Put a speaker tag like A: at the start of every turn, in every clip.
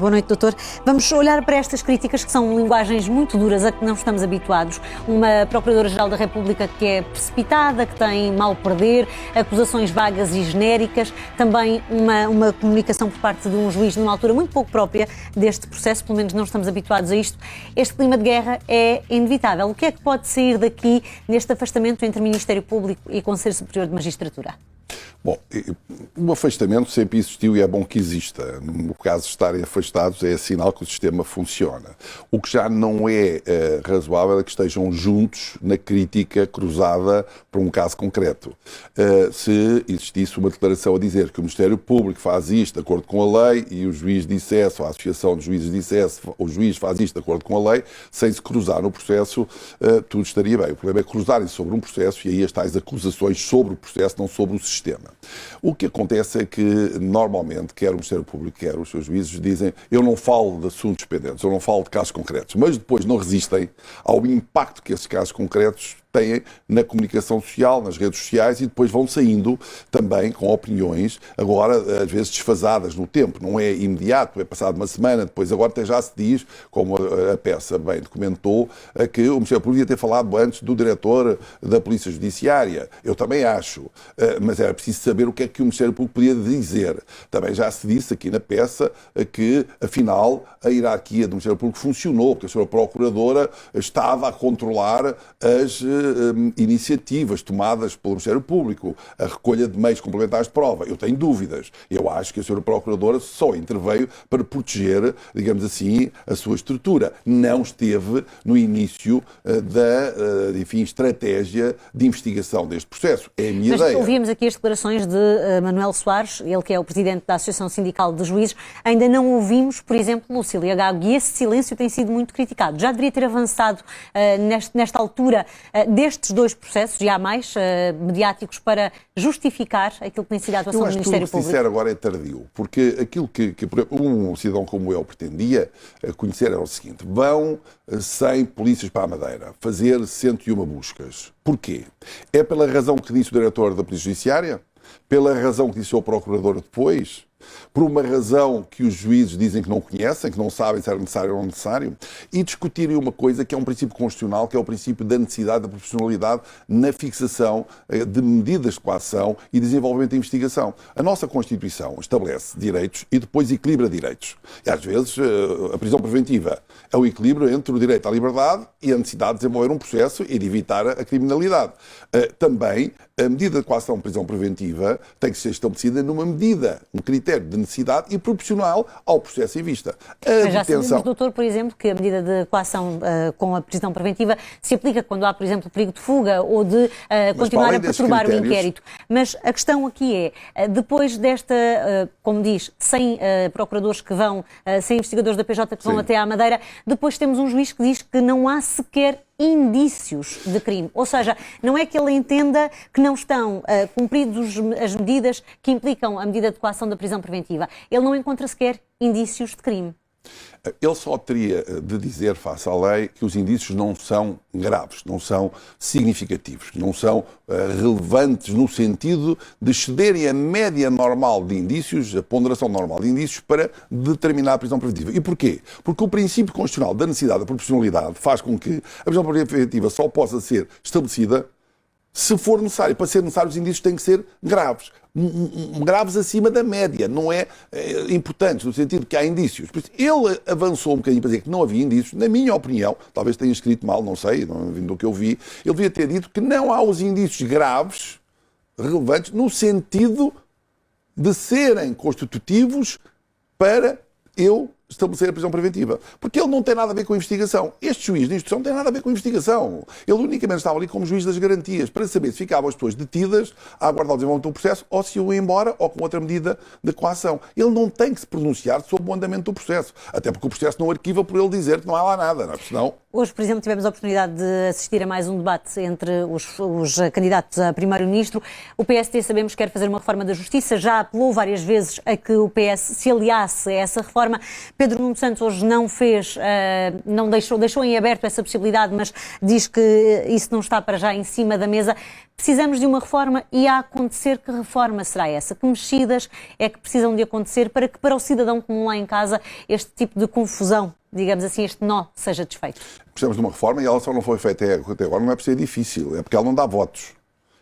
A: Boa noite, doutor. Vamos olhar para estas críticas que são linguagens muito duras a que não estamos habituados. Uma Procuradora-Geral da República que é precipitada, que tem mal perder, acusações vagas e genéricas, também uma comunicação por parte de um juiz numa altura muito pouco própria deste processo, pelo menos não estamos habituados a isto. Este clima de guerra é inevitável. O que é que pode sair daqui neste afastamento entre Ministério Público e Conselho Superior de Magistratura?
B: Bom, o afastamento sempre existiu e é bom que exista. No caso de estarem afastados é sinal que o sistema funciona. O que já não é razoável é que estejam juntos na crítica cruzada por um caso concreto. Se existisse uma declaração a dizer que o Ministério Público faz isto de acordo com a lei e o juiz dissesse, ou a Associação de Juízes dissesse, o juiz faz isto de acordo com a lei, sem se cruzar no processo, tudo estaria bem. O problema é cruzarem-se sobre um processo e aí as tais acusações sobre o processo, não sobre o sistema. O que acontece é que, normalmente, quer o Ministério Público, quer os seus juízes, dizem eu não falo de assuntos pendentes, eu não falo de casos concretos, mas depois não resistem ao impacto que esses casos concretos têm na comunicação social, nas redes sociais, e depois vão saindo também com opiniões, agora às vezes desfasadas no tempo, não é imediato, é passado uma semana, depois agora até já se diz, como a peça bem documentou, que o Ministério Público devia ter falado antes do diretor da Polícia Judiciária. Eu também acho, mas era preciso saber o que é que o Ministério Público podia dizer. Também já se disse aqui na peça que, afinal, a hierarquia do Ministério Público funcionou, porque a senhora Procuradora estava a controlar as iniciativas tomadas pelo Ministério Público, a recolha de meios complementares de prova. Eu tenho dúvidas. Eu acho que a senhora Procuradora só interveio para proteger, digamos assim, a sua estrutura. Não esteve no início da, enfim, estratégia de investigação deste processo. É a minha ideia.
A: Ouvimos aqui as declarações de Manuel Soares, ele que é o presidente da Associação Sindical de Juízes. Ainda não ouvimos, por exemplo, Lucília Gago, e esse silêncio tem sido muito criticado. Já deveria ter avançado nesta altura destes dois processos, e há mais mediáticos, para justificar aquilo que tem sido a atuação do Ministério Público?
B: Eu acho que o que disser agora é tardio, porque aquilo que um cidadão como eu pretendia conhecer era o seguinte: vão 100 polícias para a Madeira fazer 101 buscas. Porquê? É pela razão que disse o diretor da Polícia Judiciária? Pela razão que disse o procurador depois? Por uma razão que os juízes dizem que não conhecem, que não sabem se era necessário ou não necessário, e discutirem uma coisa que é um princípio constitucional, que é o princípio da necessidade da proporcionalidade na fixação de medidas de coação e desenvolvimento da investigação. A nossa Constituição estabelece direitos e depois equilibra direitos. E às vezes a prisão preventiva é o equilíbrio entre o direito à liberdade e a necessidade de desenvolver um processo e de evitar a criminalidade. Também a medida de coação de prisão preventiva tem que ser estabelecida numa medida, um critério de necessidade e proporcional ao processo em vista.
A: Mas já sabemos, doutor, por exemplo, que a medida de coação com a prisão preventiva se aplica quando há, por exemplo, perigo de fuga ou de continuar a perturbar o inquérito. Mas a questão aqui é, depois desta, como diz, 100 procuradores que vão, 100 investigadores da PJ que vão até à Madeira, depois temos um juiz que diz que não há sequer indícios de crime. Ou seja, não é que ele entenda que não estão cumpridos as medidas que implicam a medida de coação da prisão preventiva. Ele não encontra sequer indícios de crime.
B: Ele só teria de dizer, face à lei, que os indícios não são graves, não são significativos, não são relevantes no sentido de excederem a média normal de indícios, a ponderação normal de indícios, para determinar a prisão preventiva. E porquê? Porque o princípio constitucional da necessidade da proporcionalidade faz com que a prisão preventiva só possa ser estabelecida se for necessário. Para ser necessário, os indícios têm que ser graves. Graves acima da média, não é importantes, no sentido que há indícios. Por isso, ele avançou um bocadinho para dizer que não havia indícios. Na minha opinião, talvez tenha escrito mal, não sei, do que eu vi, ele devia ter dito que não há os indícios graves, relevantes, no sentido de serem constitutivos para eu estabelecer a prisão preventiva. Porque ele não tem nada a ver com a investigação. Este juiz de instrução não tem nada a ver com a investigação. Ele unicamente estava ali como juiz das garantias, para saber se ficavam as pessoas detidas a aguardar o desenvolvimento do processo ou se iam embora ou com outra medida de coação. Ele não tem que se pronunciar sobre o andamento do processo. Até porque o processo não arquiva por ele dizer que não há lá nada, não é? Senão
A: Hoje, por exemplo, tivemos a oportunidade de assistir a mais um debate entre os candidatos a primeiro-ministro. O PSD, sabemos, quer fazer uma reforma da Justiça, já apelou várias vezes a que o PS se aliasse a essa reforma. Pedro Nuno Santos hoje não fez, não deixou em aberto essa possibilidade, mas diz que isso não está para já em cima da mesa. Precisamos de uma reforma e a acontecer, que reforma será essa? Que mexidas é que precisam de acontecer para que, para o cidadão comum lá em casa, este tipo de confusão, digamos assim, este nó, seja desfeito?
B: Precisamos de uma reforma e ela só não foi feita até agora, não é por ser difícil, é porque ela não dá votos.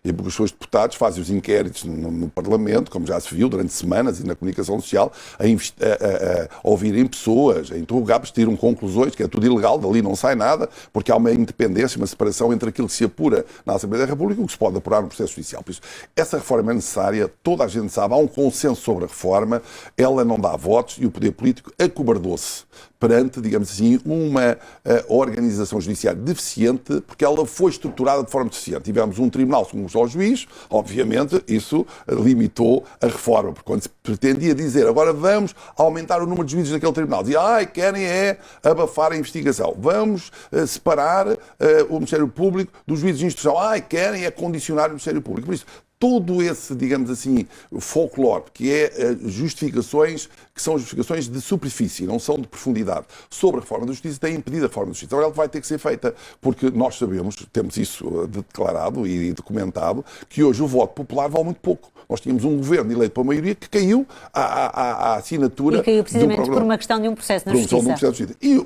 B: E porque os seus deputados fazem os inquéritos no Parlamento, como já se viu durante semanas, e na comunicação social, a ouvirem pessoas, a interrogar-os, tiram conclusões, que é tudo ilegal, dali não sai nada, porque há uma independência, uma separação entre aquilo que se apura na Assembleia da República e o que se pode apurar no processo judicial. Por isso, essa reforma é necessária, toda a gente sabe, há um consenso sobre a reforma, ela não dá votos e o poder político acobardou-se perante, digamos assim, uma organização judiciária deficiente, porque ela foi estruturada de forma deficiente. Tivemos um tribunal como o juiz, obviamente, isso limitou a reforma, porque quando se pretendia dizer agora vamos aumentar o número de juízes naquele tribunal, dizia, querem abafar a investigação, vamos separar o Ministério Público dos juízes de instrução, querem condicionar o Ministério Público. Por isso, todo esse, digamos assim, folclore, que é justificações, que são justificações de superfície, não são de profundidade, sobre a reforma da Justiça, tem impedido a reforma da Justiça. Agora ela vai ter que ser feita, porque nós sabemos, temos isso declarado e documentado, que hoje o voto popular vale muito pouco. Nós tínhamos um governo eleito pela maioria que caiu à assinatura...
A: E caiu precisamente por uma questão de um processo na Justiça.
B: E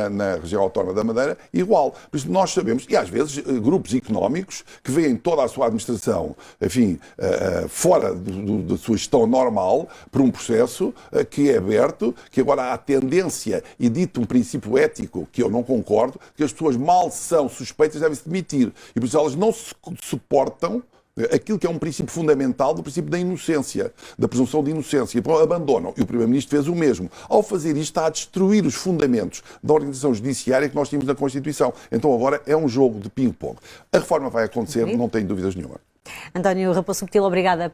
B: na região autónoma da Madeira, igual. Por isso nós sabemos, e às vezes grupos económicos que veem toda a sua administração, enfim, fora da sua gestão normal, por um processo que é aberto, que agora há a tendência e dito um princípio ético, que eu não concordo, que as pessoas mal são suspeitas devem-se demitir. E por isso elas não suportam aquilo que é um princípio fundamental do princípio da inocência, da presunção de inocência, então abandonam. E o Primeiro-Ministro fez o mesmo. Ao fazer isto, está a destruir os fundamentos da organização judiciária que nós tínhamos na Constituição. Então agora é um jogo de ping-pong. A reforma vai acontecer, não tenho dúvidas nenhuma.
A: António Raposo Subtil, obrigada.